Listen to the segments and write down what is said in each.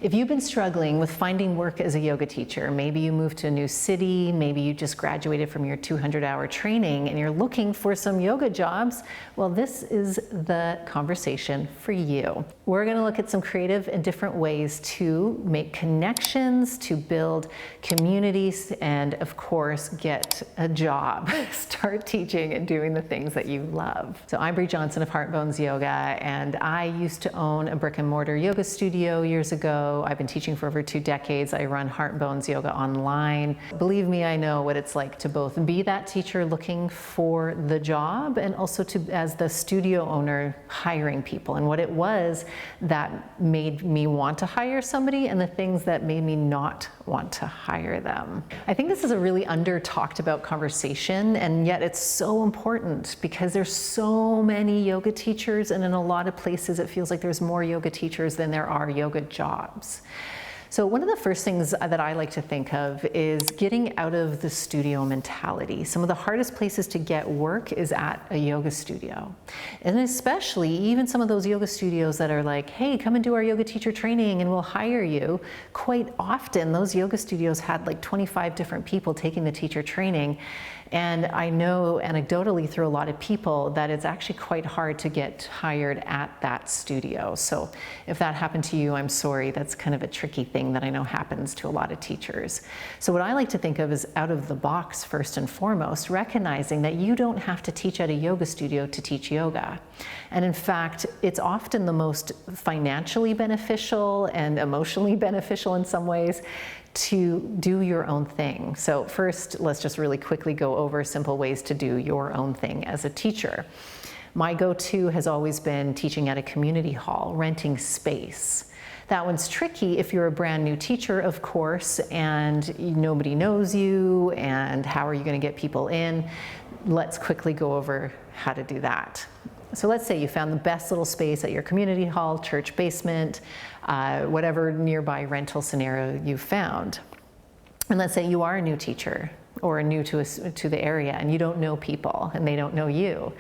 If you've been struggling with finding work as a yoga teacher, maybe you moved to a new city, maybe you just graduated from your 200-hour training and you're looking for some yoga jobs, well, this is the conversation for you. We're going to look at some creative and different ways to make connections, to build communities, and of course, get a job. Start teaching and doing the things that you love. So I'm Brea Johnson of Heart Bones Yoga, and I used to own a brick-and-mortar yoga studio years ago. I've been teaching for over 2 decades. I run Heart Bones Yoga online. Believe me, I know what it's like to both be that teacher looking for the job and also to, as the studio owner, hiring people, and what it was that made me want to hire somebody and the things that made me not want to hire them. I think this is a really under talked about conversation, and yet it's so important because there's so many yoga teachers, and in a lot of places it feels like there's more yoga teachers than there are yoga jobs. So one of the first things that I like to think of is getting out of the studio mentality. Some of the hardest places to get work is at a yoga studio. And especially even some of those yoga studios that are like, hey, come and do our yoga teacher training and we'll hire you. Quite often those yoga studios had like 25 different people taking the teacher training. And I know anecdotally through a lot of people that it's actually quite hard to get hired at that studio. So if that happened to you, I'm sorry. That's kind of a tricky thing that I know happens to a lot of teachers. So what I like to think of is out of the box first and foremost, recognizing that you don't have to teach at a yoga studio to teach yoga. And in fact, it's often the most financially beneficial and emotionally beneficial in some ways to do your own thing. So first, let's just really quickly go over simple ways to do your own thing as a teacher. My go-to has always been teaching at a community hall, renting space. That one's tricky if you're a brand new teacher, of course, and nobody knows you, and how are you going to get people in? Let's quickly go over how to do that. So let's say you found the best little space at your community hall, church basement, whatever nearby rental scenario you found. And let's say you are a new teacher or new to the area and you don't know people and they don't know you.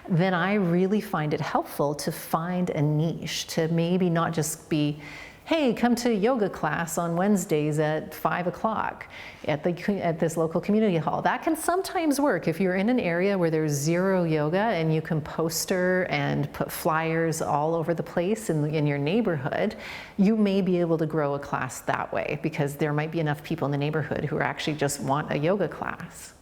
Then I really find it helpful to find a niche, to maybe not just be, hey, come to yoga class on Wednesdays at 5 o'clock at this local community hall. That can sometimes work if you're in an area where there's zero yoga and you can poster and put flyers all over the place in your neighborhood. You may be able to grow a class that way because there might be enough people in the neighborhood who actually just want a yoga class.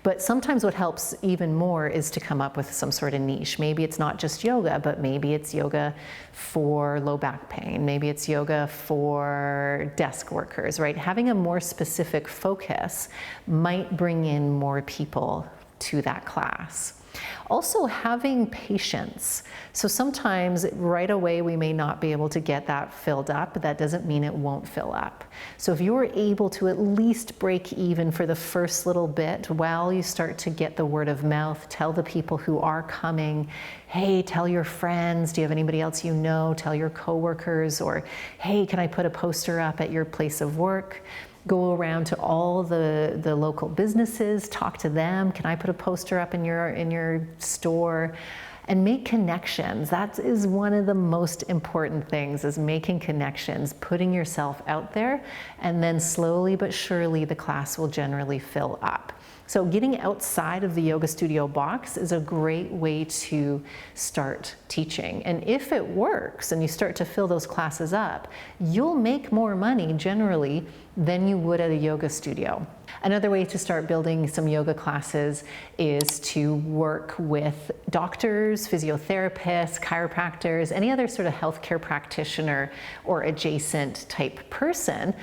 But sometimes what helps even more is to come up with some sort of niche. Maybe it's not just yoga, but maybe it's yoga for low back pain. Maybe it's yoga for desk workers, right? Having a more specific focus might bring in more people to that class. Also, having patience. So sometimes right away we may not be able to get that filled up, but that doesn't mean it won't fill up. So if you're able to at least break even for the first little bit while you start to get the word of mouth, tell the people who are coming, hey, tell your friends, do you have anybody else you know? Tell your coworkers, or hey, can I put a poster up at your place of work? Go around to all the local businesses, talk to them. Can I put a poster up in your store? And make connections. That is one of the most important things, is making connections, putting yourself out there, and then slowly but surely the class will generally fill up. So getting outside of the yoga studio box is a great way to start teaching. And if it works and you start to fill those classes up, you'll make more money generally than you would at a yoga studio. Another way to start building some yoga classes is to work with doctors, physiotherapists, chiropractors, any other sort of healthcare practitioner or adjacent type person,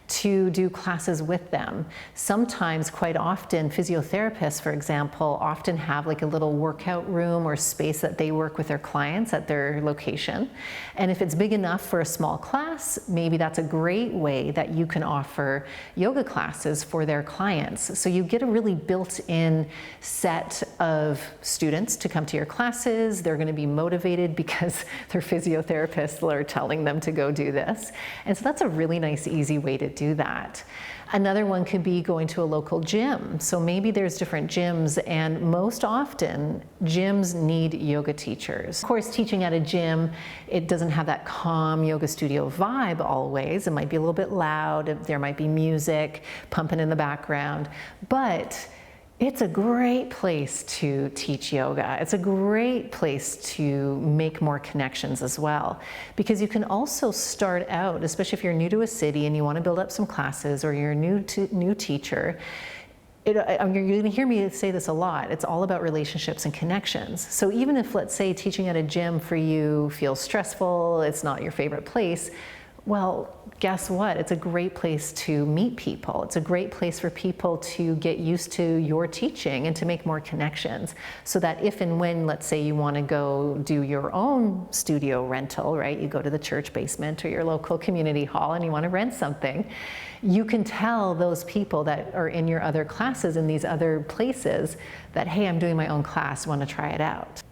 to do classes with them. Sometimes, quite often, physiotherapists, for example, often have like a little workout room or space that they work with their clients at their location. And if it's big enough for a small class, maybe that's a great way that you can offer yoga classes for their clients. So you get a really built-in set of students to come to your classes. They're going to be motivated because their physiotherapists are telling them to go do this. And so that's a really nice, easy way to do do that. Another one could be going to a local gym. So maybe there's different gyms, and most often gyms need yoga teachers. Of course, teaching at a gym, it doesn't have that calm yoga studio vibe always. It might be a little bit loud, there might be music pumping in the background, but it's a great place to teach yoga. It's a great place to make more connections as well, because you can also start out, especially if you're new to a city and you want to build up some classes, or you're a new teacher. You're going to hear me say this a lot. It's all about relationships and connections. So even if, let's say, teaching at a gym for you feels stressful, it's not your favorite place, well, guess what? It's a great place to meet people. It's a great place for people to get used to your teaching and to make more connections, so that if and when, let's say, you want to go do your own studio rental, right? You go to the church basement or your local community hall and you want to rent something, you can tell those people that are in your other classes in these other places that, hey, I'm doing my own class, want to try it out.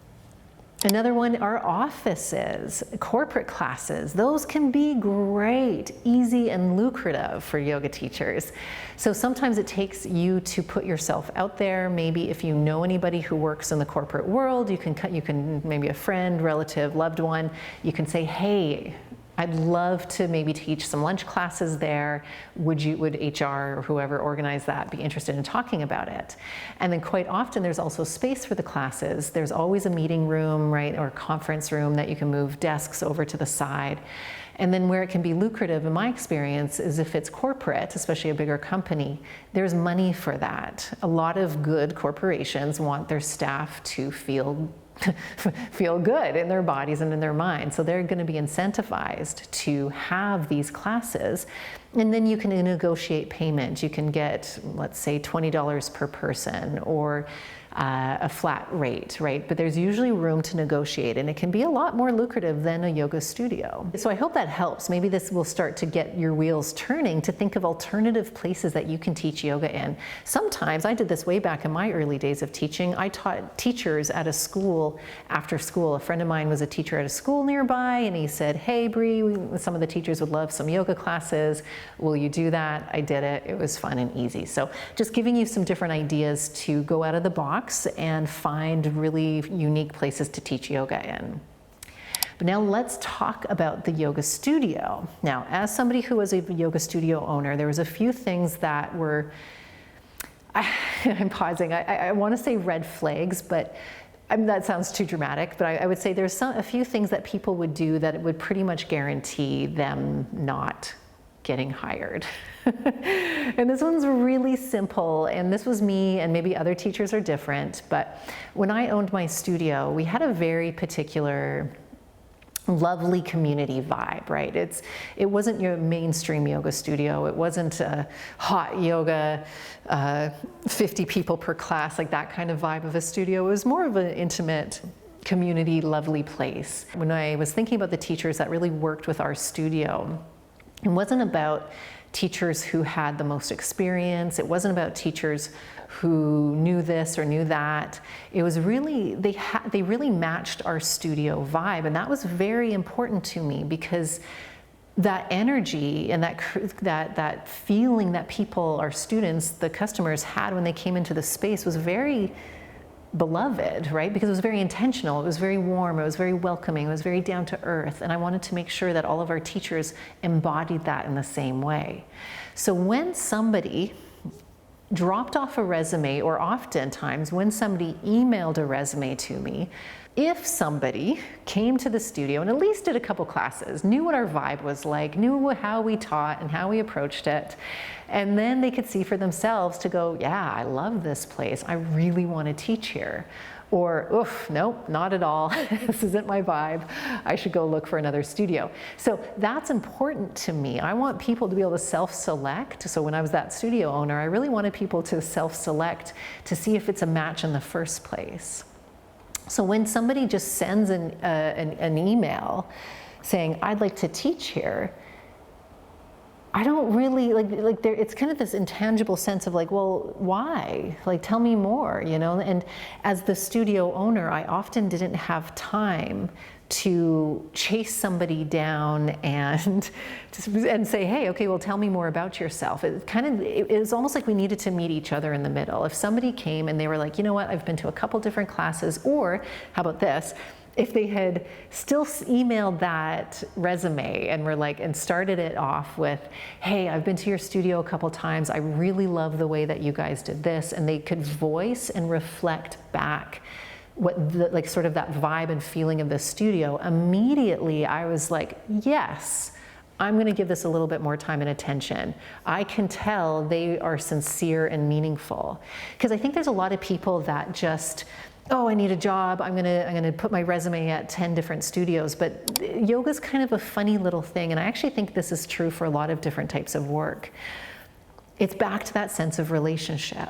Another one are offices, corporate classes. Those can be great, easy, and lucrative for yoga teachers. So sometimes it takes you to put yourself out there. Maybe if you know anybody who works in the corporate world, you can maybe a friend, relative, loved one, you can say, hey, I'd love to maybe teach some lunch classes there. Would HR or whoever organized that be interested in talking about it? And then quite often there's also space for the classes. There's always a meeting room, right, or a conference room that you can move desks over to the side. And then where it can be lucrative, in my experience, is if it's corporate, especially a bigger company, there's money for that. A lot of good corporations want their staff to feel good in their bodies and in their minds. So they're going to be incentivized to have these classes. And then you can negotiate payment. You can get, let's say, $20 per person, or a flat rate, right? But there's usually room to negotiate, and it can be a lot more lucrative than a yoga studio. So I hope that helps. Maybe this will start to get your wheels turning to think of alternative places that you can teach yoga in. Sometimes, I did this way back in my early days of teaching, I taught teachers at a school after school. A friend of mine was a teacher at a school nearby, and he said, hey, Brea, some of the teachers would love some yoga classes. Will you do that? I did it. It was fun and easy. So just giving you some different ideas to go out of the box and find really unique places to teach yoga in. But now let's talk about the yoga studio. Now, as somebody who was a yoga studio owner, there was a few things that were, I'm pausing, I want to say red flags, but that sounds too dramatic, but I would say there's a few things that people would do that would pretty much guarantee them not getting hired. And this one's really simple, and this was me, and maybe other teachers are different, but when I owned my studio, we had a very particular lovely community vibe, right? It wasn't your mainstream yoga studio. It wasn't a hot yoga, 50 people per class, like that kind of vibe of a studio. It was more of an intimate, community, lovely place. When I was thinking about the teachers that really worked with our studio, it wasn't about teachers who had the most experience. It wasn't about teachers who knew this or knew that. It was really, they really matched our studio vibe, and that was very important to me, because that energy and that feeling that people, our students, the customers had when they came into the space was very beloved, right? Because it was very intentional, it was very warm, it was very welcoming, it was very down to earth, and I wanted to make sure that all of our teachers embodied that in the same way. So when somebody dropped off a resume, or oftentimes when somebody emailed a resume to me, if somebody came to the studio and at least did a couple classes, knew what our vibe was like, knew how we taught and how we approached it, and then they could see for themselves to go, yeah, I love this place, I really want to teach here. Or, oof, nope, not at all, this isn't my vibe, I should go look for another studio. So that's important to me. I want people to be able to self-select. So when I was that studio owner, I really wanted people to self-select to see if it's a match in the first place. So when somebody just sends an email saying, I'd like to teach here, I don't really, it's kind of this intangible sense of like, well, why? Like, tell me more, you know? And as the studio owner, I often didn't have time to chase somebody down and say, hey, okay, well, tell me more about yourself. It was almost like we needed to meet each other in the middle. If somebody came and they were like, you know what, I've been to a couple different classes, or how about this? If they had still emailed that resume and were like, and started it off with, hey, I've been to your studio a couple times, I really love the way that you guys did this, and they could voice and reflect back what the, like sort of that vibe and feeling of the studio, immediately I was like, yes, I'm going to give this a little bit more time and attention. I can tell they are sincere and meaningful. Because I think there's a lot of people that just, oh, I need a job, I'm gonna put my resume at 10 different studios. But yoga's kind of a funny little thing, and I actually think this is true for a lot of different types of work. It's back to that sense of relationship.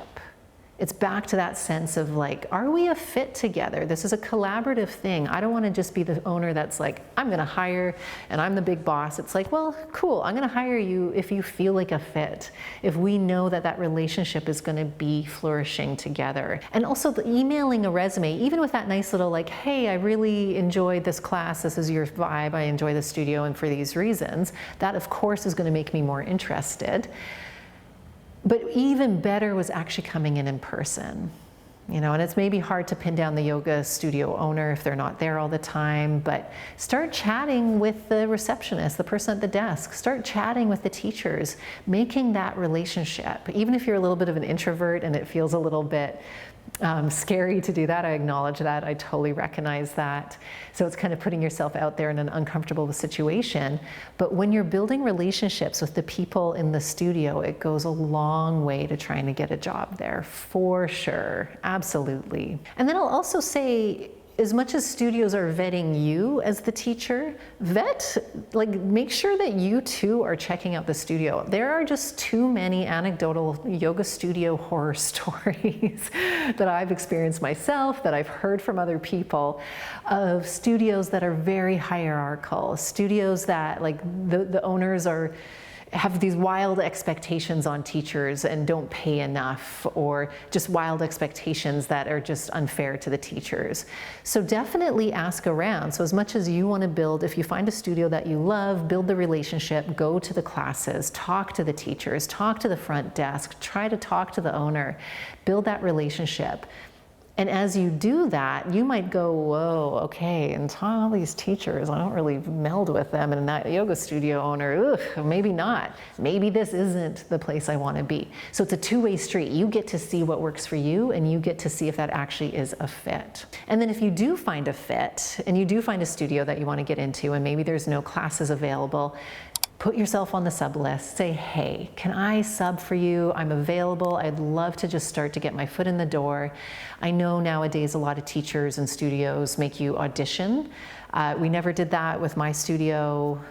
It's back to that sense of like, are we a fit together? This is a collaborative thing. I don't want to just be the owner that's like, I'm going to hire and I'm the big boss. It's like, well, cool, I'm going to hire you if you feel like a fit, if we know that that relationship is going to be flourishing together. And also the emailing a resume, even with that nice little like, hey, I really enjoyed this class, this is your vibe, I enjoy the studio and for these reasons, that of course is going to make me more interested. But even better was actually coming in person, you know, and it's maybe hard to pin down the yoga studio owner if they're not there all the time, but start chatting with the receptionist, the person at the desk, start chatting with the teachers, making that relationship. Even if you're a little bit of an introvert and it feels a little bit scary to do that, I acknowledge that, I totally recognize that. So it's kind of putting yourself out there in an uncomfortable situation. But when you're building relationships with the people in the studio, it goes a long way to trying to get a job there, for sure, absolutely. And then I'll also say, as much as studios are vetting you as the teacher, make sure that you too are checking out the studio. There are just too many anecdotal yoga studio horror stories that I've experienced myself, that I've heard from other people, of studios that are very hierarchical, studios that like the owners have these wild expectations on teachers and don't pay enough, or just wild expectations that are just unfair to the teachers. So definitely ask around. So as much as you want to build, if you find a studio that you love, build the relationship, go to the classes, talk to the teachers, talk to the front desk, try to talk to the owner, build that relationship. And as you do that, you might go, whoa, okay, and all these teachers, I don't really meld with them, and that yoga studio owner, ugh, maybe not. Maybe this isn't the place I want to be. So it's a two-way street. You get to see what works for you, and you get to see if that actually is a fit. And then if you do find a fit, and you do find a studio that you want to get into, and maybe there's no classes available, put yourself on the sub list. Say, hey, can I sub for you? I'm available. I'd love to just start to get my foot in the door. I know nowadays a lot of teachers and studios make you audition. We never did that with my studio.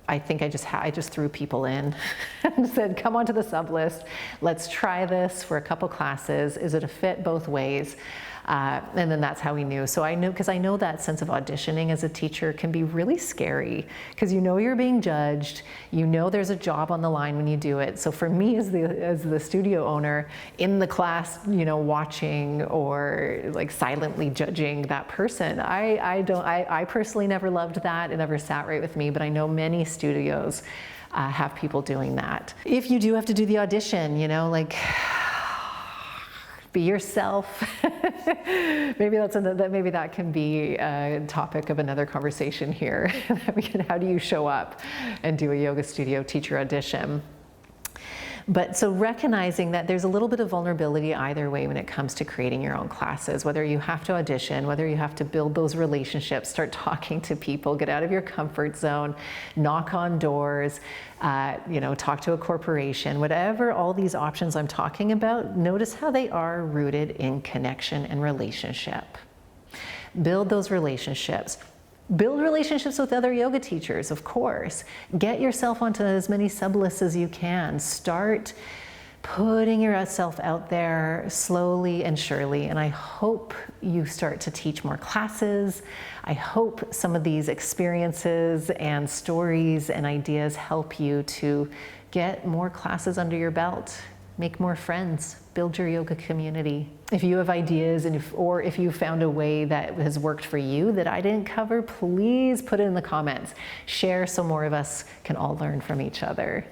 I think I just threw people in and said, come onto the sub list. Let's try this for a couple classes. Is it a fit both ways? And then that's how we knew. So I knew, because I know that sense of auditioning as a teacher can be really scary, because you know you're being judged, you know there's a job on the line when you do it. So for me as the studio owner in the class, you know, watching or like silently judging that person, I personally never loved that. It never sat right with me, but I know many studios have people doing that. If you do have to do the audition, you know, like, be yourself. Maybe that can be a topic of another conversation here. How do you show up and do a yoga studio teacher audition? But so recognizing that there's a little bit of vulnerability either way when it comes to creating your own classes, whether you have to audition, whether you have to build those relationships, start talking to people, get out of your comfort zone, knock on doors, you know, talk to a corporation, whatever all these options I'm talking about, notice how they are rooted in connection and relationship. Build those relationships. Build relationships with other yoga teachers, of course. Get yourself onto as many sublists as you can. Start putting yourself out there slowly and surely. And I hope you start to teach more classes. I hope some of these experiences and stories and ideas help you to get more classes under your belt make more friends, build your yoga community. If you have ideas or if you found a way that has worked for you that I didn't cover, please put it in the comments. Share so more of us can all learn from each other.